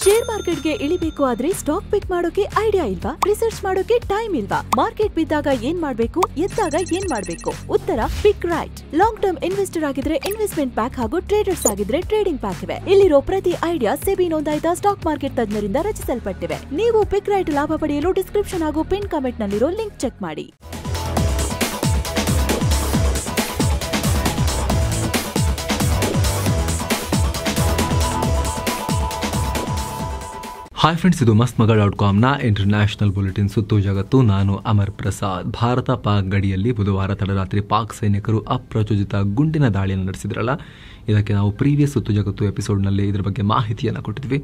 Share ಮಾರ್ಕೆಟ್ಗೆ ಇಳಿಬೇಕು ಆದ್ರೆ stock ಪಿಕ್ ಮಾಡೋಕೆ ಐಡಿಯಾ ಇಲ್ವಾ? ರಿಸರ್ಚ್ ಮಾಡೋಕೆ ಟೈಮ್ ಇಲ್ವಾ? ಮಾರ್ಕೆಟ್ ಬಿದ್ದಾಗ ಏನ್ ಮಾಡ್ಬೇಕು, ಎದ್ದಾಗ ಏನ್ ಮಾಡ್ಬೇಕು? ಉತ್ತರ ಪಿಕ್ ರೈಟ್. ಲಾಂಗ್ ಟರ್ಮ್ ಇನ್ವೆಸ್ಟರ್ ಆಗಿದ್ರೆ ಇನ್ವೆಸ್ಟ್ಮೆಂಟ್ ಪ್ಯಾಕ್ ಹಾಗೂ ಟ್ರೇಡರ್ಸ್ ಆಗಿದ್ರೆ ಟ್ರೇಡಿಂಗ್ ಪ್ಯಾಕ್ ಇವೆ. ಇಲ್ಲಿರೋ ಪ್ರತಿ ಐಡಿಯಾ ಸೆಬಿ ನೋಂದಾಯಿತ ಸ್ಟಾಕ್ ಮಾರ್ಕೆಟ್ ತಜ್ಞರಿಂದ ರಚಿಸಲ್ಪಟ್ಟಿವೆ. ನೀವು ಪಿಕ್ ರೈಟ್ ಲಾಭ ಪಡೆಯಲು ಡಿಸ್ಕ್ರಿಪ್ಷನ್ ಹಾಗೂ ಪಿನ್ ಕಾಮೆಂಟ್ ನಲ್ಲಿರೋ ಲಿಂಕ್ ಚೆಕ್ ಮಾಡಿ. ಹಾಯ್ ಫ್ರೆಂಡ್ಸ್, ಇದು mastmaga.comನ ಇಂಟರ್ನ್ಯಾಷನಲ್ ಬುಲೆಟಿನ್ ಸುತ್ತು ಜಗತ್ತು. ನಾನು ಅಮರ್ ಪ್ರಸಾದ್. ಭಾರತ ಪಾಕ್ ಗಡಿಯಲ್ಲಿ ಬುಧವಾರ ತಡರಾತ್ರಿ ಪಾಕ್ ಸೈನಿಕರು ಅಪ್ರಚೋದಿತ ಗುಂಡಿನ ದಾಳಿಯನ್ನು ನಡೆಸಿದ್ರಲ್ಲ, ಇದಕ್ಕೆ ನಾವು ಪ್ರೀವಿಯಸ್ ಸುತ್ತು ಜಗತ್ತು ಎಪಿಸೋಡ್ನಲ್ಲಿ ಇದರ ಬಗ್ಗೆ ಮಾಹಿತಿಯನ್ನು ಕೊಟ್ಟಿದ್ವಿ.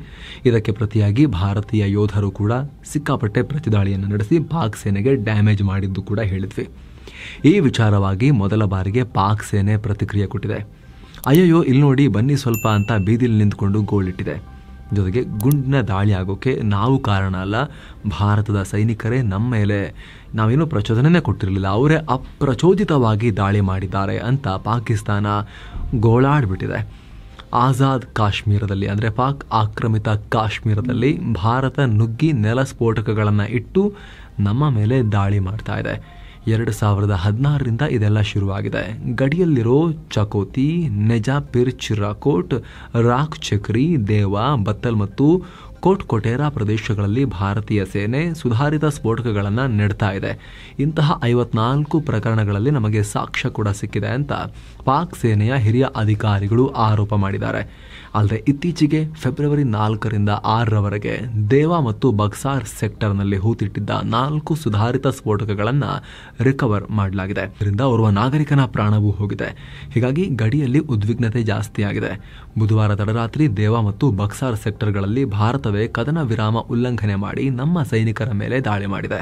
ಇದಕ್ಕೆ ಪ್ರತಿಯಾಗಿ ಭಾರತೀಯ ಯೋಧರು ಕೂಡ ಸಿಕ್ಕಾಪಟ್ಟೆ ಪ್ರತಿದಾಳಿಯನ್ನು ನಡೆಸಿ ಪಾಕ್ ಸೇನೆಗೆ ಡ್ಯಾಮೇಜ್ ಮಾಡಿದ್ದು ಕೂಡ ಹೇಳಿದ್ವಿ. ಈ ವಿಚಾರವಾಗಿ ಮೊದಲ ಬಾರಿಗೆ ಪಾಕ್ ಸೇನೆ ಪ್ರತಿಕ್ರಿಯೆ ಕೊಟ್ಟಿದೆ. ಅಯ್ಯಯ್ಯೋ ಇಲ್ಲಿ ನೋಡಿ ಬನ್ನಿ ಸ್ವಲ್ಪ ಅಂತ ಬೀದಿಲಿ ನಿಂತ್ಕೊಂಡು ಗೋಳಿಟ್ಟಿದೆ. ಜೊತೆಗೆ ಗುಂಡಿನ ದಾಳಿ ಆಗೋಕ್ಕೆ ನಾವು ಕಾರಣ ಅಲ್ಲ, ಭಾರತದ ಸೈನಿಕರೇ ನಮ್ಮ ಮೇಲೆ ನಾವೇನು ಪ್ರಚೋದನೆ ಕೊಟ್ಟಿರಲಿಲ್ಲ, ಅವರೇ ಅಪ್ರಚೋದಿತವಾಗಿ ದಾಳಿ ಮಾಡಿದ್ದಾರೆ ಅಂತ ಪಾಕಿಸ್ತಾನ ಗೋಳಾಡ್ಬಿಟ್ಟಿದೆ. ಆಜಾದ್ ಕಾಶ್ಮೀರದಲ್ಲಿ ಅಂದರೆ ಪಾಕ್ ಆಕ್ರಮಿತ ಕಾಶ್ಮೀರದಲ್ಲಿ ಭಾರತ ನುಗ್ಗಿ ನೆಲ ಸ್ಫೋಟಕಗಳನ್ನು ಇಟ್ಟು ನಮ್ಮ ಮೇಲೆ ದಾಳಿ ಮಾಡ್ತಾ ಇದೆ. 2016ರಿಂದ ಇದೆಲ್ಲ ಶುರುವಾಗಿದೆ. ಗಡಿಯಲ್ಲಿರೋ ಚಕೋತಿ, ನೆಜಾಪಿರ್, ಚಿರಾಕೋಟ್, ರಾಕ್ ಚಕ್ರಿ, ದೇವಾ, ಬತ್ತಲ್ ಮತ್ತು ಕೋಟ್ಕೊಟೇರಾ ಪ್ರದೇಶಗಳಲ್ಲಿ ಭಾರತೀಯ ಸೇನೆ ಸುಧಾರಿತ ಸ್ಫೋಟಕಗಳನ್ನು ನೆಡ್ತಾ ಇದೆ. ಇಂತಹ 54 ಪ್ರಕರಣಗಳಲ್ಲಿ ನಮಗೆ ಸಾಕ್ಷ್ಯ ಕೂಡ ಸಿಕ್ಕಿದೆ ಅಂತ ಪಾಕ್ ಸೇನೆಯ ಹಿರಿಯ ಅಧಿಕಾರಿಗಳು ಆರೋಪ ಮಾಡಿದ್ದಾರೆ. ಅಲ್ಲದೆ ಇತ್ತೀಚೆಗೆ ಫೆಬ್ರವರಿ 4ರಿಂದ 6ರವರೆಗೆ ದೇವಾ ಮತ್ತು ಬಕ್ಸಾರ್ ಸೆಕ್ಟರ್ನಲ್ಲಿ ಹೂತಿಟ್ಟಿದ್ದ 4 ಸುಧಾರಿತ ಸ್ಫೋಟಕಗಳನ್ನು ರಿಕವರ್ ಮಾಡಲಾಗಿದೆ. ಇದರಿಂದ ಓರ್ವ ನಾಗರಿಕನ ಪ್ರಾಣವೂ ಹೋಗಿದೆ. ಹೀಗಾಗಿ ಗಡಿಯಲ್ಲಿ ಉದ್ವಿಗ್ನತೆ ಜಾಸ್ತಿಯಾಗಿದೆ. ಬುಧವಾರ ತಡರಾತ್ರಿ ದೇವಾ ಮತ್ತು ಬಕ್ಸಾರ್ ಸೆಕ್ಟರ್ಗಳಲ್ಲಿ ಭಾರತವೇ ಕದನ ವಿರಾಮ ಉಲ್ಲಂಘನೆ ಮಾಡಿ ನಮ್ಮ ಸೈನಿಕರ ಮೇಲೆ ದಾಳಿ ಮಾಡಿದೆ.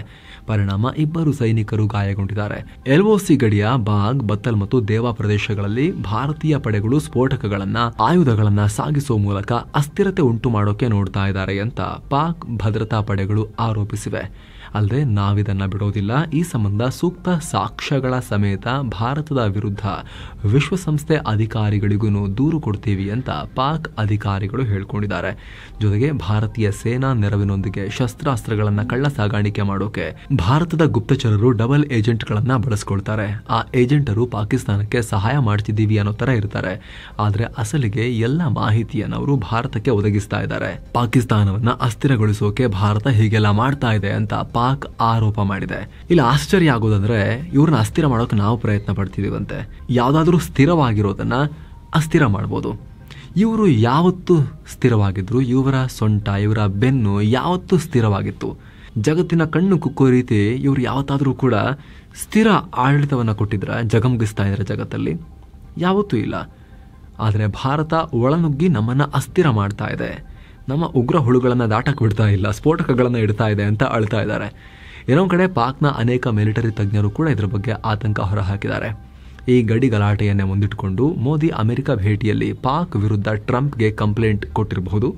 ಪರಿಣಾಮ 2 ಸೈನಿಕರು ಗಾಯಗೊಂಡಿದ್ದಾರೆ. LOC ಗಡಿಯ ಬಾಗ್, ಬತ್ತಲ್ ಮತ್ತು ದೇವಾ ಪ್ರದೇಶಗಳಲ್ಲಿ ಭಾರತೀಯ ಪಡೆಗಳು ಸ್ಫೋಟಕಗಳನ್ನ, ಆಯುಧಗಳನ್ನ ಸಾಗಿಸುವ ಮೂಲಕ ಅಸ್ಥಿರತೆ ಉಂಟು ಮಾಡೋಕೆ ನೋಡ್ತಾ ಇದ್ದಾರೆ ಅಂತ ಪಾಕ್ ಭದ್ರತಾ ಪಡೆಗಳು ಆರೋಪಿಸಿವೆ. ಅಲ್ಲದೆ ನಾವಿದನ್ನ ಬಿಡೋದಿಲ್ಲ, ಈ ಸಂಬಂಧ ಸೂಕ್ತ ಸಾಕ್ಷ್ಯಗಳ ಸಮೇತ ಭಾರತದ ವಿರುದ್ಧ ವಿಶ್ವಸಂಸ್ಥೆ ಅಧಿಕಾರಿಗಳಿಗೂ ದೂರು ಕೊಡ್ತೀವಿ ಅಂತ ಪಾಕ್ ಅಧಿಕಾರಿಗಳು ಹೇಳ್ಕೊಂಡಿದ್ದಾರೆ. ಜೊತೆಗೆ ಭಾರತೀಯ ಸೇನಾ ನೆರವಿನೊಂದಿಗೆ ಶಸ್ತ್ರಾಸ್ತ್ರಗಳನ್ನ ಕಳ್ಳ ಸಾಗಾಣಿಕೆ ಮಾಡೋಕೆ ಭಾರತದ ಗುಪ್ತಚರರು ಡಬಲ್ ಏಜೆಂಟ್ಗಳನ್ನ ಬಳಸ್ಕೊಳ್ತಾರೆ. ಆ ಏಜೆಂಟರು ಪಾಕಿಸ್ತಾನಕ್ಕೆ ಸಹಾಯ ಮಾಡ್ತಿದ್ದೀವಿ ಅನ್ನೋ ತರ ಇರ್ತಾರೆ. ಆದ್ರೆ ಅಸಲಿಗೆ ಎಲ್ಲ ಮಾಹಿತಿಯನ್ನು ಅವರು ಭಾರತಕ್ಕೆ ಒದಗಿಸ್ತಾ ಇದ್ದಾರೆ. ಪಾಕಿಸ್ತಾನವನ್ನ ಅಸ್ಥಿರಗೊಳಿಸೋಕೆ ಭಾರತ ಹೀಗೆಲ್ಲ ಮಾಡ್ತಾ ಇದೆ ಅಂತ ಪಾಕ್ ಆರೋಪ ಮಾಡಿದೆ. ಇಲ್ಲಿ ಆಶ್ಚರ್ಯ ಆಗೋದಂದ್ರೆ ಇವ್ರನ್ನ ಅಸ್ಥಿರ ಮಾಡೋಕೆ ನಾವು ಪ್ರಯತ್ನ ಪಡ್ತಿದೀವಂತೆ. ಯಾವ್ದಾದ್ರೂ ಸ್ಥಿರವಾಗಿರೋದನ್ನ ಅಸ್ಥಿರ ಮಾಡ್ಬೋದು. ಇವರು ಯಾವತ್ತೂ ಸ್ಥಿರವಾಗಿದ್ರು, ಇವರ ಸೊಂಟ, ಇವರ ಬೆನ್ನು ಯಾವತ್ತೂ ಸ್ಥಿರವಾಗಿತ್ತು. ಜಗತ್ತಿನ ಕಣ್ಣು ಕುಕ್ಕೋ ರೀತಿ ಇವರು ಯಾವತ್ತಾದ್ರೂ ಕೂಡ ಸ್ಥಿರ ಆಡಳಿತವನ್ನ ಕೊಟ್ಟಿದ್ರ, ಜಗಮಗಿಸ್ತಾ ಇದ್ರೆ ಜಗತ್ತಲ್ಲಿ? ಯಾವತ್ತೂ ಇಲ್ಲ. ಆದರೆ ಭಾರತ ಒಳನುಗ್ಗಿ ನಮ್ಮನ್ನ ಅಸ್ಥಿರ ಮಾಡ್ತಾ ಇದೆ. ನಮ್ಮ ಉಗ್ರ ಹುಳುಗಳನ್ನು ದಾಟಕ್ಕೆ ಬಿಡ್ತಾ ಇಲ್ಲ, ಸ್ಫೋಟಕಗಳನ್ನು ಇಡ್ತಾ ಇದೆ ಅಂತ ಅಳ್ತಾ ಇದ್ದಾರೆ. ಇನ್ನೊಂದು ಕಡೆ ಪಾಕ್ನ ಅನೇಕ ಮಿಲಿಟರಿ ತಜ್ಞರು ಕೂಡ ಇದ್ರ ಬಗ್ಗೆ ಆತಂಕ ಹೊರಹಾಕಿದ್ದಾರೆ. ಈ ಗಡಿ ಗಲಾಟೆಯನ್ನೇ ಮುಂದಿಟ್ಟುಕೊಂಡು ಮೋದಿ ಅಮೆರಿಕ ಭೇಟಿಯಲ್ಲಿ ಪಾಕ್ ವಿರುದ್ಧ ಟ್ರಂಪ್ಗೆ ಕಂಪ್ಲೇಂಟ್ ಕೊಟ್ಟಿರಬಹುದು.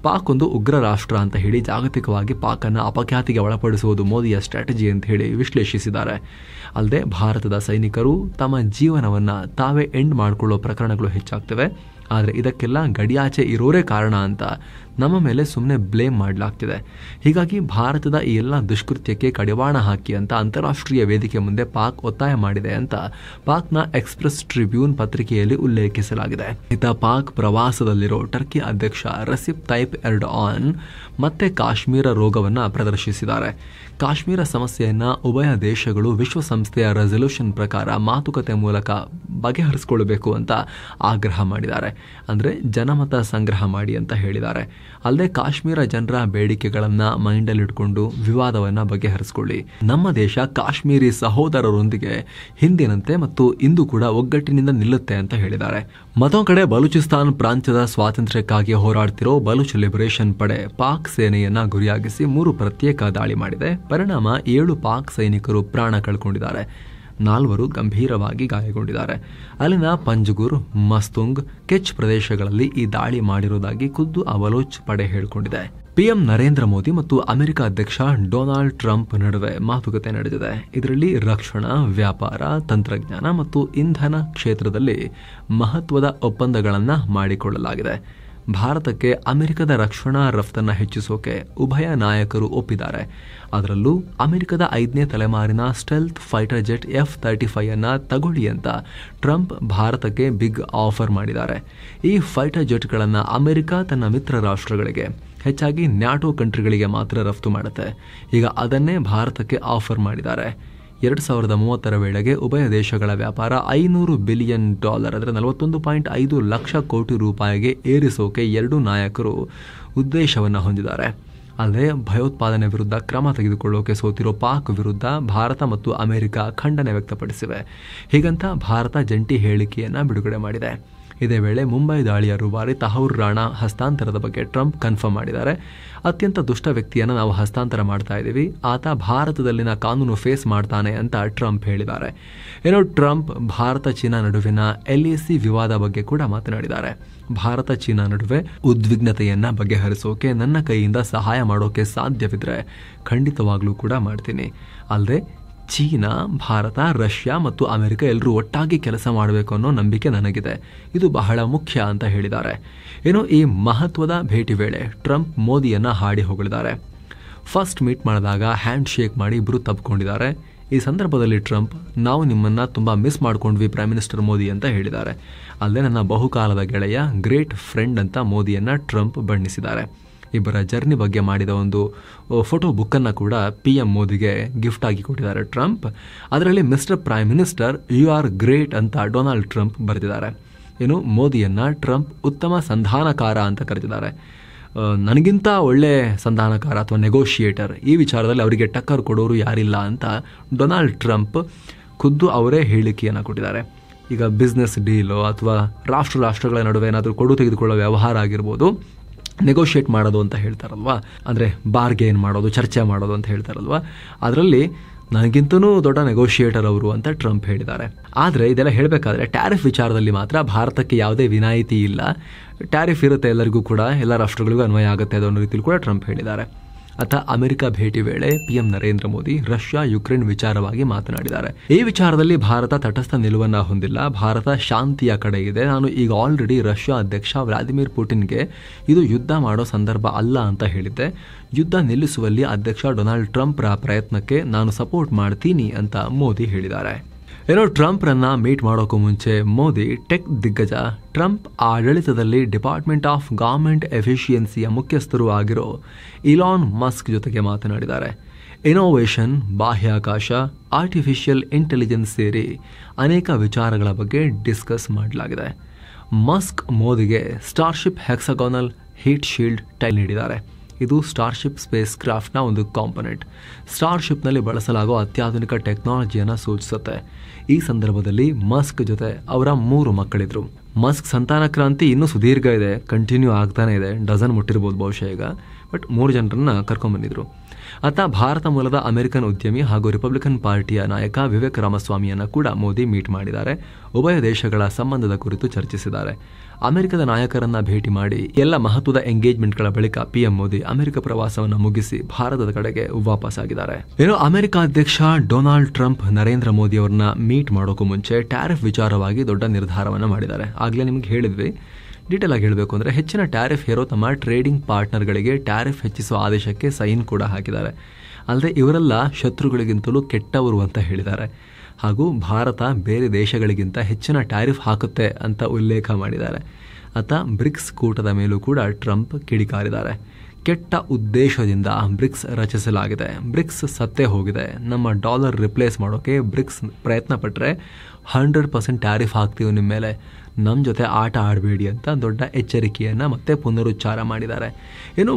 ಪಾಕ್ ಒಂದು ಉಗ್ರ ರಾಷ್ಟ್ರ ಅಂತ ಹೇಳಿ ಜಾಗತಿಕವಾಗಿ ಪಾಕನ್ನು ಅಪಖ್ಯಾತಿಗೆ ಒಳಪಡಿಸುವುದು ಮೋದಿಯ ಸ್ಟ್ರಾಟಜಿ ಅಂತ ಹೇಳಿ ವಿಶ್ಲೇಷಿಸಿದ್ದಾರೆ. ಅಲ್ಲದೆ ಭಾರತದ ಸೈನಿಕರು ತಮ್ಮ ಜೀವನವನ್ನು ತಾವೇ ಎಂಡ್ ಮಾಡಿಕೊಳ್ಳೋ ಪ್ರಕರಣಗಳು ಹೆಚ್ಚಾಗ್ತವೆ. ಆದರೆ ಇದಕ್ಕೆಲ್ಲ ಗಡಿಯಾಚೆ ಇರೋರೇ ಕಾರಣ ಅಂತ ನಮ್ಮ ಮೇಲೆ ಸುಮ್ಮನೆ ಬ್ಲೇಮ್ ಮಾಡಲಾಗ್ತಿದೆ. ಹೀಗಾಗಿ ಭಾರತದ ಈ ಎಲ್ಲ ದುಷ್ಕೃತ್ಯಕ್ಕೆ ಕಡಿವಾಣ ಹಾಕಿ ಅಂತ ಅಂತಾರಾಷ್ಟ್ರೀಯ ವೇದಿಕೆ ಮುಂದೆ ಪಾಕ್ ಒತ್ತಾಯ ಮಾಡಿದೆ ಅಂತ ಪಾಕ್ನ ಎಕ್ಸ್‌ಪ್ರೆಸ್ ಟ್ರಿಬ್ಯೂನ್ ಪತ್ರಿಕೆಯಲ್ಲಿ ಉಲ್ಲೇಖಿಸಲಾಗಿದೆ. ಇತ್ತ ಪಾಕ್ ಪ್ರವಾಸದಲ್ಲಿರೋ ಟರ್ಕಿ ಅಧ್ಯಕ್ಷ ರೆಸಿಪ್ ತೈಪ್ ಎರ್ಡೋಆನ್ ಮತ್ತೆ ಕಾಶ್ಮೀರ ರೋಗವನ್ನ ಪ್ರದರ್ಶಿಸಿದ್ದಾರೆ. ಕಾಶ್ಮೀರ ಸಮಸ್ಯೆಯನ್ನ ಉಭಯ ದೇಶಗಳು ವಿಶ್ವಸಂಸ್ಥೆಯ ರೆಸಲ್ಯೂಷನ್ ಪ್ರಕಾರ ಮಾತುಕತೆ ಮೂಲಕ ಬಗೆಹರಿಸಿಕೊಳ್ಳಬೇಕು ಅಂತ ಆಗ್ರಹ ಮಾಡಿದ್ದಾರೆ. ಅಂದ್ರೆ ಜನಮತ ಸಂಗ್ರಹ ಮಾಡಿ ಅಂತ ಹೇಳಿದ್ದಾರೆ. ಅಲ್ಲದೆ ಕಾಶ್ಮೀರ ಜನರ ಬೇಡಿಕೆಗಳನ್ನ ಮೈಂಡಲ್ಲಿಟ್ಕೊಂಡು ವಿವಾದವನ್ನ ಬಗೆಹರಿಸಿಕೊಳ್ಳಿ. ನಮ್ಮ ದೇಶ ಕಾಶ್ಮೀರಿ ಸಹೋದರರೊಂದಿಗೆ ಹಿಂದಿನಂತೆ ಮತ್ತು ಇಂದು ಕೂಡ ಒಗ್ಗಟ್ಟಿನಿಂದ ನಿಲ್ಲುತ್ತೆ ಅಂತ ಹೇಳಿದ್ದಾರೆ. ಮತ್ತೊಂದು ಕಡೆ ಬಲೂಚಿಸ್ತಾನ್ ಪ್ರಾಂತ್ಯದ ಸ್ವಾತಂತ್ರ್ಯಕ್ಕಾಗಿ ಹೋರಾಡ್ತಿರೋ ಬಲೂಚ್ ಲಿಬರೇಷನ್ ಪಡೆ ಪಾಕ್ ಸೇನೆಯನ್ನ ಗುರಿಯಾಗಿಸಿ 3 ಪ್ರತ್ಯೇಕ ದಾಳಿ ಮಾಡಿದೆ. ಪರಿಣಾಮ 7 ಪಾಕ್ ಸೈನಿಕರು ಪ್ರಾಣ ಕಳ್ಕೊಂಡಿದ್ದಾರೆ. 4 ಗಂಭೀರವಾಗಿ ಗಾಯಗೊಂಡಿದ್ದಾರೆ. ಅಲ್ಲಿನ ಪಂಜಗುರ್, ಮಸ್ತುಂಗ್, ಕೆಚ್ ಪ್ರದೇಶಗಳಲ್ಲಿ ಈ ದಾಳಿ ಮಾಡಿರುವುದಾಗಿ ಖುದ್ದು ಆ ಬಲೂಚ್ ಪಡೆ ಹೇಳಿಕೊಂಡಿದೆ. ಪಿಎಂ ನರೇಂದ್ರ ಮೋದಿ ಮತ್ತು ಅಮೆರಿಕ ಅಧ್ಯಕ್ಷ ಡೊನಾಲ್ಡ್ ಟ್ರಂಪ್ ನಡುವೆ ಮಾತುಕತೆ ನಡೆದಿದೆ. ಇದರಲ್ಲಿ ರಕ್ಷಣಾ, ವ್ಯಾಪಾರ, ತಂತ್ರಜ್ಞಾನ ಮತ್ತು ಇಂಧನ ಕ್ಷೇತ್ರದಲ್ಲಿ ಮಹತ್ವದ ಒಪ್ಪಂದಗಳನ್ನು ಮಾಡಿಕೊಳ್ಳಲಾಗಿದೆ. ಭಾರತಕ್ಕೆ ಅಮೆರಿಕದ ರಕ್ಷಣಾ ರಫ್ತನ್ನು ಹೆಚ್ಚಿಸೋಕೆ ಉಭಯ ನಾಯಕರು ಒಪ್ಪಿದ್ದಾರೆ. ಅದರಲ್ಲೂ ಅಮೆರಿಕದ 5ನೇ ತಲೆಮಾರಿನ ಸ್ಟೆಲ್ತ್ ಫೈಟರ್ ಜೆಟ್ F-35 ಅನ್ನು ತಗೊಳ್ಳಿ ಅಂತ ಟ್ರಂಪ್ ಭಾರತಕ್ಕೆ ಬಿಗ್ ಆಫರ್ ಮಾಡಿದ್ದಾರೆ. ಈ ಫೈಟರ್ ಜೆಟ್ಗಳನ್ನು ಅಮೆರಿಕ ತನ್ನ ಮಿತ್ರ ರಾಷ್ಟ್ರಗಳಿಗೆ, ಹೆಚ್ಚಾಗಿ ನ್ಯಾಟೋ ಕಂಟ್ರಿಗಳಿಗೆ ಮಾತ್ರ ರಫ್ತು ಮಾಡುತ್ತೆ. ಈಗ ಅದನ್ನೇ ಭಾರತಕ್ಕೆ ಆಫರ್ ಮಾಡಿದ್ದಾರೆ. 2030 ವೇಳೆಗೆ ಉಭಯ ದೇಶಗಳ ವ್ಯಾಪಾರ $500 ಬಿಲಿಯನ್ ಅಂದರೆ 41.5 ಲಕ್ಷ ಕೋಟಿ ರೂಪಾಯಿಗೆ ಏರಿಸೋಕೆ ಎರಡೂ ನಾಯಕರು ಉದ್ದೇಶವನ್ನು ಹೊಂದಿದ್ದಾರೆ. ಅಲ್ಲದೆ ಭಯೋತ್ಪಾದನೆ ವಿರುದ್ಧ ಕ್ರಮ ತೆಗೆದುಕೊಳ್ಳೋಕೆ ಸೋತಿರೋ ಪಾಕ್ ವಿರುದ್ಧ ಭಾರತ ಮತ್ತು ಅಮೆರಿಕ ಖಂಡನೆ ವ್ಯಕ್ತಪಡಿಸಿವೆ. ಹೀಗಂತ ಭಾರತ ಜಂಟಿ ಹೇಳಿಕೆಯನ್ನು ಬಿಡುಗಡೆ ಮಾಡಿದೆ. ಇದೇ ವೇಳೆ ಮುಂಬೈ ದಾಳಿಯ ರೂವಾರಿ ತಹೌರ್ ರಾಣಾ ಹಸ್ತಾಂತರದ ಬಗ್ಗೆ ಟ್ರಂಪ್ ಕನ್ಫರ್ಮ್ ಮಾಡಿದ್ದಾರೆ. ಅತ್ಯಂತ ದುಷ್ಟ ವ್ಯಕ್ತಿಯನ್ನು ನಾವು ಹಸ್ತಾಂತರ ಮಾಡ್ತಾ ಇದ್ದೀವಿ, ಆತ ಭಾರತದಲ್ಲಿನ ಕಾನೂನು ಫೇಸ್ ಮಾಡ್ತಾನೆ ಅಂತ ಟ್ರಂಪ್ ಹೇಳಿದ್ದಾರೆ. ಟ್ರಂಪ್ ಭಾರತ ಚೀನಾ ನಡುವಿನ LAC ವಿವಾದ ಬಗ್ಗೆ ಕೂಡ ಮಾತನಾಡಿದ್ದಾರೆ. ಭಾರತ ಚೀನಾ ನಡುವೆ ಉದ್ವಿಗ್ನತೆಯನ್ನ ಬಗೆಹರಿಸೋಕೆ ನನ್ನ ಕೈಯಿಂದ ಸಹಾಯ ಮಾಡೋಕೆ ಸಾಧ್ಯವಿದ್ರೆ ಖಂಡಿತವಾಗ್ಲೂ ಕೂಡ ಮಾಡ್ತೀನಿ. ಅಲ್ಲದೆ ಚೀನಾ, ಭಾರತ, ರಷ್ಯಾ ಮತ್ತು ಅಮೆರಿಕ ಎಲ್ಲರೂ ಒಟ್ಟಾಗಿ ಕೆಲಸ ಮಾಡಬೇಕು ಅನ್ನೋ ನಂಬಿಕೆ ನನಗಿದೆ. ಇದು ಬಹಳ ಮುಖ್ಯ ಅಂತ ಹೇಳಿದ್ದಾರೆ. ಈ ಮಹತ್ವದ ಭೇಟಿ ವೇಳೆ ಟ್ರಂಪ್ ಮೋದಿಯನ್ನ ಹಾಡಿ ಹೊಗಳಿದ್ದಾರೆ. ಫಸ್ಟ್ ಮೀಟ್ ಮಾಡಿದಾಗ ಹ್ಯಾಂಡ್ ಶೇಕ್ ಮಾಡಿ ಇಬ್ಬರು ತಬ್ಕೊಂಡಿದ್ದಾರೆ. ಈ ಸಂದರ್ಭದಲ್ಲಿ ಟ್ರಂಪ್, ನಾವು ನಿಮ್ಮನ್ನ ತುಂಬಾ ಮಿಸ್ ಮಾಡ್ಕೊಂಡ್ವಿ ಪ್ರೈಮ್ ಮಿನಿಸ್ಟರ್ ಮೋದಿ ಅಂತ ಹೇಳಿದ್ದಾರೆ. ಅಲ್ಲದೆ ನನ್ನ ಬಹುಕಾಲದ ಗೆಳೆಯ, ಗ್ರೇಟ್ ಫ್ರೆಂಡ್ ಅಂತ ಮೋದಿಯನ್ನ ಟ್ರಂಪ್ ಬಣ್ಣಿಸಿದ್ದಾರೆ. ಇಬ್ಬರ ಜರ್ನಿ ಬಗ್ಗೆ ಮಾಡಿದ ಒಂದು ಫೋಟೋ ಬುಕ್ಕನ್ನು ಕೂಡ PM ಮೋದಿಗೆ ಗಿಫ್ಟ್ ಆಗಿ ಕೊಟ್ಟಿದ್ದಾರೆ ಟ್ರಂಪ್. ಅದರಲ್ಲಿ mister prime minister, you are great ಅಂತ ಡೊನಾಲ್ಡ್ ಟ್ರಂಪ್ ಬರೆದಿದ್ದಾರೆ. ಮೋದಿಯನ್ನ ಟ್ರಂಪ್ ಉತ್ತಮ ಸಂಧಾನಕಾರ ಅಂತ ಕರೆದಿದ್ದಾರೆ. ನನಗಿಂತ ಒಳ್ಳೆ ಸಂಧಾನಕಾರ ಅಥವಾ ನೆಗೋಷಿಯೇಟರ್, ಈ ವಿಚಾರದಲ್ಲಿ ಅವರಿಗೆ ಟಕ್ಕರ್ ಕೊಡೋರು ಯಾರಿಲ್ಲ ಅಂತ ಡೊನಾಲ್ಡ್ ಟ್ರಂಪ್ ಖುದ್ದು ಅವರೇ ಹೇಳಿಕೆಯನ್ನು ಕೊಟ್ಟಿದ್ದಾರೆ. ಈಗ ಬಿಸ್ನೆಸ್ ಡೀಲು ಅಥವಾ ರಾಷ್ಟ್ರಗಳ ನಡುವೆ ಏನಾದರೂ ಕೊಡು ತೆಗೆದುಕೊಳ್ಳೋ ವ್ಯವಹಾರ ಆಗಿರ್ಬೋದು, ನೆಗೋಷಿಯೇಟ್ ಮಾಡೋದು ಅಂತ ಹೇಳ್ತಾರಲ್ವಾ, ಅಂದರೆ ಬಾರ್ಗೇನ್ ಮಾಡೋದು, ಚರ್ಚೆ ಮಾಡೋದು ಅಂತ ಹೇಳ್ತಾರಲ್ವಾ, ಅದರಲ್ಲಿ ನನಗಿಂತನೂ ದೊಡ್ಡ ನೆಗೋಷಿಯೇಟರ್ ಅವರು ಅಂತ ಟ್ರಂಪ್ ಹೇಳಿದ್ದಾರೆ. ಆದರೆ ಇದೆಲ್ಲ ಹೇಳಬೇಕಾದ್ರೆ ಟ್ಯಾರಿಫ್ ವಿಚಾರದಲ್ಲಿ ಮಾತ್ರ ಭಾರತಕ್ಕೆ ಯಾವುದೇ ವಿನಾಯಿತಿ ಇಲ್ಲ, ಟ್ಯಾರಿಫ್ ಇರುತ್ತೆ ಎಲ್ಲರಿಗೂ ಕೂಡ, ಎಲ್ಲ ರಾಷ್ಟ್ರಗಳಿಗೂ ಅನ್ವಯ ಆಗುತ್ತೆ ಅನ್ನೋ ರೀತಿಯಲ್ಲಿ ಕೂಡ ಟ್ರಂಪ್ ಹೇಳಿದ್ದಾರೆ. ಅಮೆರಿಕ ಭೇಟಿ ವೇಳೆ PM Narendra Modi Russia Ukraine ವಿಚಾರವಾಗಿ ಮಾತನಾಡಿದ್ದಾರೆ. ಈ ವಿಚಾರದಲ್ಲಿ ಭಾರತ ತಟಸ್ಥ ನಿಲುವನ್ನ ಹೊಂದಿಲ್ಲ, ಭಾರತ ಶಾಂತಿಯ ಕಡೆ ಇದೆ. ನಾನು ಈಗ ಆಲ್ರೆಡಿ ರಷ್ಯಾ ಅಧ್ಯಕ್ಷ ವ್ಲಾದಿಮಿರ್ ಪುಟಿನ್ಗೆ ಇದು ಯುದ್ಧ ಮಾಡೋ ಸಂದರ್ಭ ಅಲ್ಲ ಅಂತ ಹೇಳಿದ್ದೆ. ಯುದ್ಧ ನಿಲ್ಲಿಸುವಲ್ಲಿ ಅಧ್ಯಕ್ಷ ಡೊನಾಲ್ಡ್ ಟ್ರಂಪ್ರ ಪ್ರಯತ್ನಕ್ಕೆ ನಾನು ಸಪೋರ್ಟ್ ಮಾಡ್ತೀನಿ ಅಂತ ಮೋದಿ ಹೇಳಿದ್ದಾರೆ. ಟ್ರಂಪ್ರನ್ನ ಮೀಟ್ ಮಾಡೋಕ್ಕೂ ಮುಂಚೆ ಮೋದಿ ಟೆಕ್ ದಿಗ್ಗಜ, ಟ್ರಂಪ್ ಆಡಳಿತದಲ್ಲಿ ಡಿಪಾರ್ಟ್ಮೆಂಟ್ ಆಫ್ ಗವರ್ಮೆಂಟ್ ಎಫಿಷಿಯನ್ಸಿಯ ಮುಖ್ಯಸ್ಥರು ಆಗಿರೋ ಇಲಾನ್ ಮಸ್ಕ್ ಜೊತೆಗೆ ಮಾತನಾಡಿದ್ದಾರೆ. ಇನೋವೇಷನ್, ಬಾಹ್ಯಾಕಾಶ, ಆರ್ಟಿಫಿಷಿಯಲ್ ಇಂಟೆಲಿಜೆನ್ಸ್ ಸೇರಿ ಅನೇಕ ವಿಚಾರಗಳ ಬಗ್ಗೆ ಡಿಸ್ಕಸ್ ಮಾಡಲಾಗಿದೆ. ಮಸ್ಕ್ ಮೋದಿಗೆ Starship hexagonal heat shield tile ನೀಡಿದ್ದಾರೆ. ಇದು ಸ್ಟಾರ್ಶಿಪ್ ಸ್ಪೇಸ್ ಕ್ರಾಫ್ಟ್ನ ಒಂದು ಕಾಂಪೊನೆಂಟ್. ಸ್ಟಾರ್ಶಿಪ್ನಲ್ಲಿ ಬಳಸಲಾಗುವ ಅತ್ಯಾಧುನಿಕ ಟೆಕ್ನಾಲಜಿಯನ್ನು ಸೂಚಿಸುತ್ತೆ. ಈ ಸಂದರ್ಭದಲ್ಲಿ ಮಸ್ಕ್ ಜೊತೆ ಅವರ 3 ಮಕ್ಕಳಿದ್ರು. ಮಸ್ಕ್ ಸಂತಾನ ಕ್ರಾಂತಿ ಇನ್ನೂ ಸುದೀರ್ಘ ಇದೆ, ಕಂಟಿನ್ಯೂ ಆಗ್ತಾನೆ ಇದೆ, ಡಜನ್ ಮುಟ್ಟಿರ್ಬೋದು ಬಹುಶಃ ಈಗ. ಬಟ್ 3 ಜನರನ್ನ ಕರ್ಕೊಂಡ್ಬಂದಿದ್ರು. ಭಾರತ ಮೂಲದ ಅಮೆರಿಕನ್ ಉದ್ಯಮಿ ಹಾಗೂ ರಿಪಬ್ಲಿಕನ್ ಪಾರ್ಟಿಯ ನಾಯಕ ವಿವೇಕ್ ರಾಮಸ್ವಾಮಿಯನ್ನ ಕೂಡ ಮೋದಿ ಮೀಟ್ ಮಾಡಿದ್ದಾರೆ. ಉಭಯ ದೇಶಗಳ ಸಂಬಂಧದ ಕುರಿತು ಚರ್ಚಿಸಿದ್ದಾರೆ. ಅಮೆರಿಕದ ನಾಯಕರನ್ನ ಭೇಟಿ ಮಾಡಿ ಎಲ್ಲ ಮಹತ್ವದ ಎಂಗೇಜ್ಮೆಂಟ್ಗಳ ಬಳಿಕ PM ಮೋದಿ ಅಮೆರಿಕ ಪ್ರವಾಸವನ್ನು ಮುಗಿಸಿ ಭಾರತದ ಕಡೆಗೆ ವಾಪಸ್ ಆಗಿದ್ದಾರೆ. ಅಮೆರಿಕ ಅಧ್ಯಕ್ಷ ಡೊನಾಲ್ಡ್ ಟ್ರಂಪ್ ನರೇಂದ್ರ ಮೋದಿ ಅವರನ್ನ ಮೀಟ್ ಮಾಡೋಕ್ಕೂ ಮುಂಚೆ ಟ್ಯಾರಿಫ್ ವಿಚಾರವಾಗಿ ದೊಡ್ಡ ನಿರ್ಧಾರವನ್ನು ಮಾಡಿದ್ದಾರೆ. ಆಗ್ಲೇ ನಿಮ್ಗೆ ಹೇಳಿದ್ವಿ. ಡೀಟೇಲ್ ಆಗಿ ಹೇಳಬೇಕು ಅಂದರೆ ಹೆಚ್ಚಿನ ಟ್ಯಾರಿಫ್ ಹೇರೋ ತಮ್ಮ ಟ್ರೇಡಿಂಗ್ ಪಾರ್ಟ್ನರ್ಗಳಿಗೆ ಟ್ಯಾರಿಫ್ ಹೆಚ್ಚಿಸುವ ಆದೇಶಕ್ಕೆ ಸೈನ್ ಕೂಡ ಹಾಕಿದ್ದಾರೆ. ಅಲ್ಲದೆ ಇವರೆಲ್ಲ ಶತ್ರುಗಳಿಗಿಂತಲೂ ಕೆಟ್ಟವರು ಅಂತ ಹೇಳಿದ್ದಾರೆ. ಹಾಗೂ ಭಾರತ ಬೇರೆ ದೇಶಗಳಿಗಿಂತ ಹೆಚ್ಚಿನ ಟ್ಯಾರಿಫ್ ಹಾಕುತ್ತೆ ಅಂತ ಉಲ್ಲೇಖ ಮಾಡಿದ್ದಾರೆ. ಬ್ರಿಕ್ಸ್ ಕೂಟದ ಮೇಲೂ ಕೂಡ ಟ್ರಂಪ್ ಕಿಡಿಕಾರಿದ್ದಾರೆ. ಕೆಟ್ಟ ಉದ್ದೇಶದಿಂದ ಬ್ರಿಕ್ಸ್ ರಚಿಸಲಾಗಿದೆ, ಬ್ರಿಕ್ಸ್ ಸತ್ತೇ ಹೋಗಿದೆ, ನಮ್ಮ ಡಾಲರ್ ರಿಪ್ಲೇಸ್ ಮಾಡೋಕೆ ಬ್ರಿಕ್ಸ್ ಪ್ರಯತ್ನ ಪಟ್ಟರೆ 100% ಟ್ಯಾರಿಫ್ ಹಾಕ್ತೀವಿ ನಿಮ್ಮ ಮೇಲೆ, ನಮ್ಮ ಜೊತೆ ಆಟ ಆಡಬೇಡಿ ಅಂತ ದೊಡ್ಡ ಎಚ್ಚರಿಕೆಯನ್ನು ಮತ್ತೆ ಪುನರುಚ್ಚಾರ ಮಾಡಿದ್ದಾರೆ.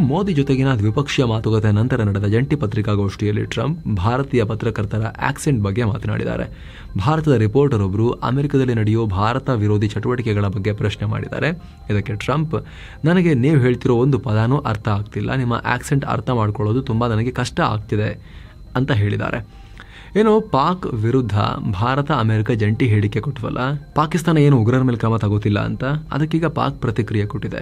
ಮೋದಿ ಜೊತೆಗಿನ ದ್ವಿಪಕ್ಷೀಯ ಮಾತುಕತೆ ನಂತರ ನಡೆದ ಜಂಟಿ ಪತ್ರಿಕಾಗೋಷ್ಠಿಯಲ್ಲಿ ಟ್ರಂಪ್ ಭಾರತೀಯ ಪತ್ರಕರ್ತರ ಆಕ್ಸೆಂಟ್ ಬಗ್ಗೆ ಮಾತನಾಡಿದ್ದಾರೆ. ಭಾರತದ ರಿಪೋರ್ಟರ್ ಒಬ್ಬರು ಅಮೆರಿಕದಲ್ಲಿ ನಡೆಯೋ ಭಾರತ ವಿರೋಧಿ ಚಟುವಟಿಕೆಗಳ ಬಗ್ಗೆ ಪ್ರಶ್ನೆ ಮಾಡಿದ್ದಾರೆ. ಇದಕ್ಕೆ ಟ್ರಂಪ್, ನನಗೆ ನೀವು ಹೇಳ್ತಿರೋ ಒಂದು ಪದಾನೂ ಅರ್ಥ ಆಗ್ತಿಲ್ಲ, ನಿಮ್ಮ ಆಕ್ಸೆಂಟ್ ಅರ್ಥ ಮಾಡ್ಕೊಳ್ಳೋದು ತುಂಬ ನನಗೆ ಕಷ್ಟ ಆಗ್ತಿದೆ ಅಂತ ಹೇಳಿದ್ದಾರೆ. ಪಾಕ್ ವಿರುದ್ಧ ಭಾರತ ಅಮೆರಿಕ ಜಂಟಿ ಹೇಳಿಕೆ ಕೊಟ್ಟವಲ್ಲ, ಪಾಕಿಸ್ತಾನ ಏನು ಉಗ್ರರ ಮೇಲೆ ಕ್ರಮ ತಗೋತಿಲ್ಲ ಅಂತ, ಅದಕ್ಕೀಗ ಪಾಕ್ ಪ್ರತಿಕ್ರಿಯೆ ಕೊಟ್ಟಿದೆ.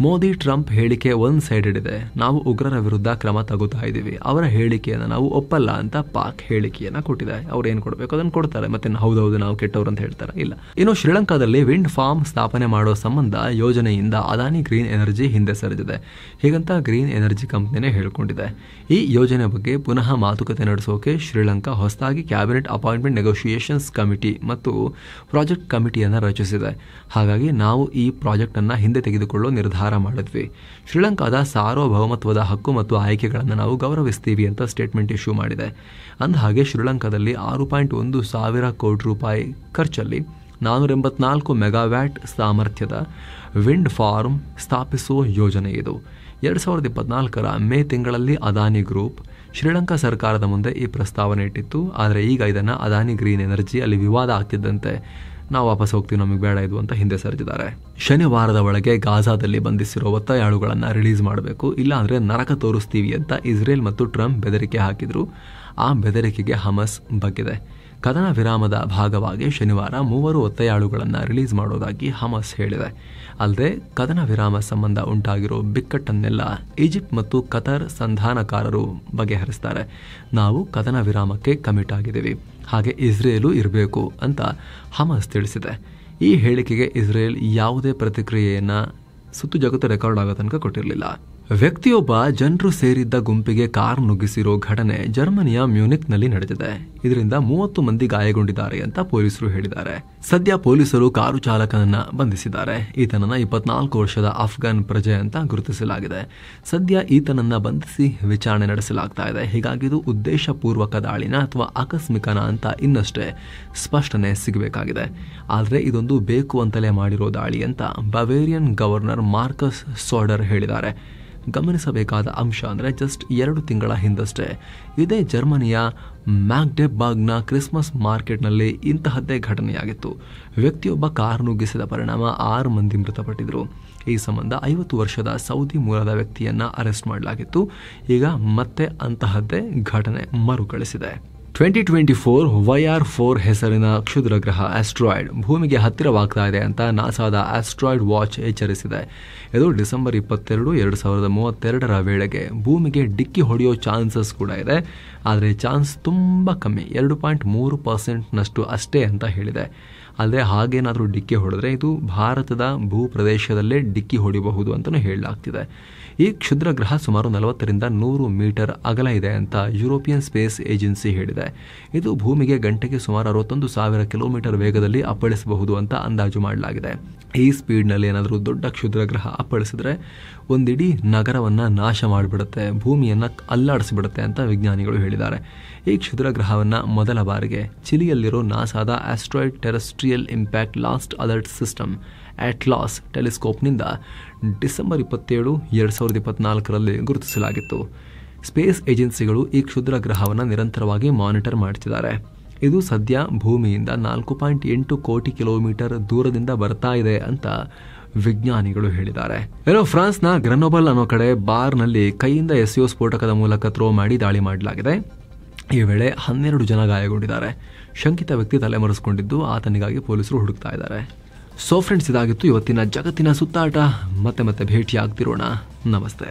ಮೋದಿ ಟ್ರಂಪ್ ಹೇಳಿಕೆ ಒನ್ ಸೈಡೆಡ್ ಇದೆ, ನಾವು ಉಗ್ರರ ವಿರುದ್ಧ ಕ್ರಮ ತಗೋತಾ ಇದ್ದೀವಿ, ಅವರ ಹೇಳಿಕೆಯನ್ನು ನಾವು ಒಪ್ಪಲ್ಲ ಅಂತ ಪಾಕ್ ಹೇಳಿಕೆಯನ್ನ ಕೊಟ್ಟಿದೆ. ಅವ್ರು ಏನ್ ಕೊಡಬೇಕು ಅದನ್ನು ಕೊಡ್ತಾರೆ, ಮತ್ತೆ ಹೌದೌದು ನಾವು ಕೆಟ್ಟವ್ರು ಅಂತ ಹೇಳ್ತಾರೆ. ಇಲ್ಲ. ಇನ್ನು ಶ್ರೀಲಂಕಾದಲ್ಲಿ ವಿಂಡ್ ಫಾರ್ಮ್ ಸ್ಥಾಪನೆ ಮಾಡೋ ಸಂಬಂಧ ಯೋಜನೆಯಿಂದ ಅದಾನಿ ಗ್ರೀನ್ ಎನರ್ಜಿ ಹಿಂದೆ ಸರಿದಿದೆ. ಹೀಗಂತ ಗ್ರೀನ್ ಎನರ್ಜಿ ಕಂಪನಿನೇ ಹೇಳ್ಕೊಂಡಿದೆ. ಈ ಯೋಜನೆ ಬಗ್ಗೆ ಪುನಃ ಮಾತುಕತೆ ನಡೆಸೋಕೆ ಶ್ರೀಲಂಕಾ ಹೊಸದಾಗಿ ಕ್ಯಾಬಿನೆಟ್ ಅಪಾಯಿಂಟ್ಮೆಂಟ್ ನೆಗೋಷಿಯೇಷನ್ಸ್ ಕಮಿಟಿ ಮತ್ತು ಪ್ರಾಜೆಕ್ಟ್ ಕಮಿಟಿಯನ್ನು ರಚಿಸಿದೆ. ಹಾಗಾಗಿ ನಾವು ಈ ಪ್ರಾಜೆಕ್ಟ್ ಅನ್ನ ಹಿಂದೆ ತೆಗೆದುಕೊಳ್ಳೋ ನಿರ್ಧಾರ ಮಾಡಿದ್ವಿ. ಶ್ರೀಲಂಕಾದ ಸಾರ್ವಭೌಮತ್ವದ ಹಕ್ಕು ಮತ್ತು ಆಯ್ಕೆಗಳನ್ನು ನಾವು ಗೌರವಿಸ್ತೀವಿ ಅಂತ ಸ್ಟೇಟ್ಮೆಂಟ್ ಇಶ್ಯೂ ಮಾಡಿದೆ. ಅಂದಹಾಗೆ ಶ್ರೀಲಂಕಾದಲ್ಲಿ 6.1 ಸಾವಿರ ಕೋಟಿ ರೂಪಾಯಿ ಖರ್ಚಲ್ಲಿ 484 ಮೆಗಾವ್ಯಾಟ್ ಸಾಮರ್ಥ್ಯದ ವಿಂಡ್ ಫಾರ್ಮ್ ಸ್ಥಾಪಿಸುವ ಯೋಜನೆ ಇದು. 2024ರ ಮೇ ತಿಂಗಳಲ್ಲಿ ಅದಾನಿ ಗ್ರೂಪ್ ಶ್ರೀಲಂಕಾ ಸರ್ಕಾರದ ಮುಂದೆ ಈ ಪ್ರಸ್ತಾವನೆ ಇಟ್ಟಿತ್ತು. ಆದರೆ ಈಗ ಇದನ್ನು ಅದಾನಿ ಗ್ರೀನ್ ಎನರ್ಜಿ ಅಲ್ಲಿ ವಿವಾದ ಆಗ್ತಿದ್ದಂತೆ ನಾವು ವಾಪಸ್ ಹೋಗ್ತೀವಿ, ನಮಗೆ ಬೇಡ ಇದು ಅಂತ ಹಿಂದೆ ಸರಿದಿದ್ದಾರೆ. ಶನಿವಾರದ ಒಳಗೆ ಗಾಜಾದಲ್ಲಿ ಬಂಧಿಸಿರೋ ಒತ್ತೆಯಾಳುಗಳನ್ನು ರಿಲೀಸ್ ಮಾಡಬೇಕು, ಇಲ್ಲ ಅಂದ್ರೆ ನರಕ ತೋರಿಸ್ತೀವಿ ಅಂತ ಇಸ್ರೇಲ್ ಮತ್ತು ಟ್ರಂಪ್ ಬೆದರಿಕೆ ಹಾಕಿದ್ರು. ಆ ಬೆದರಿಕೆಗೆ ಹಮಸ್ ಬಗ್ಗಿದೆ. ಕದನ ವಿರಾಮದ ಭಾಗವಾಗಿ ಶನಿವಾರ 3 ಒತ್ತೆಯಾಳುಗಳನ್ನು ರಿಲೀಸ್ ಮಾಡೋದಾಗಿ ಹಮಸ್ ಹೇಳಿದೆ. ಅಲ್ಲದೆ ಕದನ ವಿರಾಮ ಸಂಬಂಧ ಉಂಟಾಗಿರೋ ಬಿಕ್ಕಟ್ಟನ್ನೆಲ್ಲ ಈಜಿಪ್ಟ್ ಮತ್ತು ಕತಾರ್ ಸಂಧಾನಕಾರರು ಬಗೆಹರಿಸ್ತಾರೆ. ನಾವು ಕದನ ವಿರಾಮಕ್ಕೆ ಕಮಿಟ್ ಆಗಿದ್ದೀವಿ, ಹಾಗೆ ಇಸ್ರೇಲು ಇರಬೇಕು ಅಂತ ಹಮಸ್ ತಿಳಿಸಿದೆ. ಈ ಹೇಳಿಕೆಗೆ ಇಸ್ರೇಲ್ ಯಾವುದೇ ಪ್ರತಿಕ್ರಿಯೆಯನ್ನ ಸುತ್ತು ಜಗತ್ತು ರೆಕಾರ್ಡ್ ಆಗೋ ತನಕ ಕೊಟ್ಟಿರಲಿಲ್ಲ. ವ್ಯಕ್ತಿಯೊಬ್ಬ ಜನರು ಸೇರಿದ್ದ ಗುಂಪಿಗೆ ಕಾರ್ ನುಗ್ಗಿಸಿರೋ ಘಟನೆ ಜರ್ಮನಿಯ ಮ್ಯೂನಿಕ್ನಲ್ಲಿ ನಡೆದಿದೆ. ಇದರಿಂದ 30 ಮಂದಿ ಗಾಯಗೊಂಡಿದ್ದಾರೆ ಅಂತ ಪೊಲೀಸರು ಹೇಳಿದ್ದಾರೆ. ಸದ್ಯ ಪೊಲೀಸರು ಕಾರು ಚಾಲಕನನ್ನ ಬಂಧಿಸಿದ್ದಾರೆ. ಈತನನ್ನ 24 ವರ್ಷದ ಅಫ್ಘಾನ್ ಪ್ರಜೆ ಅಂತ ಗುರುತಿಸಲಾಗಿದೆ. ಸದ್ಯ ಈತನನ್ನ ಬಂಧಿಸಿ ವಿಚಾರಣೆ ನಡೆಸಲಾಗ್ತಾ ಇದೆ. ಹೀಗಾಗಿ ಇದು ಉದ್ದೇಶಪೂರ್ವಕ ದಾಳಿನ ಅಥವಾ ಆಕಸ್ಮಿಕನ ಅಂತ ಇನ್ನಷ್ಟೇ ಸ್ಪಷ್ಟನೆ ಸಿಗಬೇಕಾಗಿದೆ. ಆದರೆ ಇದೊಂದು ಬೇಕು ಅಂತಲೇ ಮಾಡಿರೋ ದಾಳಿ ಅಂತ ಬವೇರಿಯನ್ ಗವರ್ನರ್ ಮಾರ್ಕಸ್ ಸೋಡರ್ ಹೇಳಿದ್ದಾರೆ. ಗಮನಿಸಬೇಕಾದ ಅಂಶ ಅಂದರೆ ಜಸ್ಟ್ 2 ತಿಂಗಳ ಹಿಂದಷ್ಟೇ ಇದೇ ಜರ್ಮನಿಯ ಮ್ಯಾಗ್ಡೆಬರ್ಗ್ನ ಕ್ರಿಸ್ಮಸ್ ಮಾರ್ಕೆಟ್ನಲ್ಲಿ ಇಂತಹದ್ದೇ ಘಟನೆಯಾಗಿತ್ತು. ವ್ಯಕ್ತಿಯೊಬ್ಬ ಕಾರ್ ನುಗ್ಗಿಸಿದ ಪರಿಣಾಮ 6 ಮಂದಿ ಮೃತಪಟ್ಟಿದ್ರು. ಈ ಸಂಬಂಧ 50 ವರ್ಷದ ಸೌದಿ ಮೂಲದ ವ್ಯಕ್ತಿಯನ್ನ ಅರೆಸ್ಟ್ ಮಾಡಲಾಗಿತ್ತು. ಈಗ ಮತ್ತೆ ಅಂತಹದ್ದೇ ಘಟನೆ ಮರುಕಳಿಸಿದೆ. 2024 YR4 ಹೆಸರಿನ ಕ್ಷುದ್ರಗ್ರಹ ಆಸ್ಟ್ರಾಯ್ಡ್ ಭೂಮಿಗೆ ಹತ್ತಿರವಾಗ್ತಾ ಇದೆ ಅಂತ ನಾಸಾದ ಆಸ್ಟ್ರಾಯ್ಡ್ ವಾಚ್ ಎಚ್ಚರಿಸಿದೆ. ಇದು ಡಿಸೆಂಬರ್ 22, 2032ರ ವೇಳೆಗೆ ಭೂಮಿಗೆ ಡಿಕ್ಕಿ ಹೊಡೆಯೋ ಚಾನ್ಸಸ್ ಕೂಡ ಇದೆ. ಆದರೆ ಚಾನ್ಸ್ ತುಂಬ ಕಮ್ಮಿ, 2.3% ಅಷ್ಟೇ ಅಂತ ಹೇಳಿದೆ. ಅಲ್ಲದೆ ಹಾಗೇನಾದರೂ ಡಿಕ್ಕಿ ಹೊಡೆದ್ರೆ ಇದು ಭಾರತದ ಭೂಪ್ರದೇಶದಲ್ಲೇ ಡಿಕ್ಕಿ ಹೊಡಿಬಹುದು ಅಂತಲೂ ಹೇಳಲಾಗ್ತಿದೆ. ಈ ಕ್ಷುದ್ರಗ್ರಹ ಸುಮಾರು 40ರಿಂದ 100 ಮೀಟರ್ ಅಗಲ ಇದೆ ಅಂತ ಯುರೋಪಿಯನ್ ಸ್ಪೇಸ್ ಏಜೆನ್ಸಿ ಹೇಳಿದೆ. ಇದು ಭೂಮಿಗೆ ಗಂಟೆಗೆ ಸುಮಾರು 61,000 ಕಿಲೋಮೀಟರ್ ವೇಗದಲ್ಲಿ ಅಪ್ಪಳಿಸಬಹುದು ಅಂತ ಅಂದಾಜು ಮಾಡಲಾಗಿದೆ. ಈ ಸ್ಪೀಡ್ನಲ್ಲಿ ಏನಾದರೂ ದೊಡ್ಡ ಕ್ಷುದ್ರಗ್ರಹ ಅಪ್ಪಳಿಸಿದ್ರೆ ಒಂದಿಡೀ ನಗರವನ್ನು ನಾಶ ಮಾಡಿಬಿಡುತ್ತೆ, ಭೂಮಿಯನ್ನು ಅಲ್ಲಾಡಿಸಿಬಿಡುತ್ತೆ ಅಂತ ವಿಜ್ಞಾನಿಗಳು ಹೇಳಿದ್ದಾರೆ. ಈ ಕ್ಷುದ್ರಗ್ರಹವನ್ನು ಮೊದಲ ಬಾರಿಗೆ ಚಿಲಿಯಲ್ಲಿರೋ ನಾಸಾದ asteroid terrestrial impact last alert system ATLAS ಟೆಲಿಸ್ಕೋಪ್ನಿಂದ ಡಿಸೆಂಬರ್ 27, 2024ರಲ್ಲಿ ಗುರುತಿಸಲಾಗಿತ್ತು. ಸ್ಪೇಸ್ ಏಜೆನ್ಸಿಗಳು ಈ ಕ್ಷುದ್ರಗ್ರಹವನ್ನು ನಿರಂತರವಾಗಿ ಮಾನಿಟರ್ ಮಾಡ್ತಿದ್ದಾರೆ. ಇದು ಸದ್ಯ ಭೂಮಿಯಿಂದ 4.8 ಕೋಟಿ ಕಿಲೋಮೀಟರ್ ದೂರದಿಂದ ಬರ್ತಾ ಇದೆ ಅಂತ ವಿಜ್ಞಾನಿಗಳು ಹೇಳಿದ್ದಾರೆ. ಫ್ರಾನ್ಸ್ನ ಗ್ರೆನೋಬಲ್ ಅನ್ನೋ ಕಡೆ ಬಾರ್ನಲ್ಲಿ ಕೈಯಿಂದ ಎಸೆಯೋ ಸ್ಫೋಟಕದ ಮೂಲಕ ಥ್ರೋ ಮಾಡಿ ದಾಳಿ ಮಾಡಲಾಗಿದೆ. ಈ ವೇಳೆ 12 ಜನ ಗಾಯಗೊಂಡಿದ್ದಾರೆ. ಶಂಕಿತ ವ್ಯಕ್ತಿ ತಲೆಮರೆಸಿಕೊಂಡಿದ್ದು ಆತನಿಗಾಗಿ ಪೊಲೀಸರು ಹುಡುಕ್ತಾ ಇದ್ದಾರೆ. ಸೊ ಫ್ರೆಂಡ್ಸ್, ಇದಾಗಿತ್ತು ಇವತ್ತಿನ ಜಗತ್ತಿನ ಸುತ್ತಾಟ. ಮತ್ತೆ ಭೇಟಿ ಆಗ್ತಿರೋಣ. ನಮಸ್ತೆ.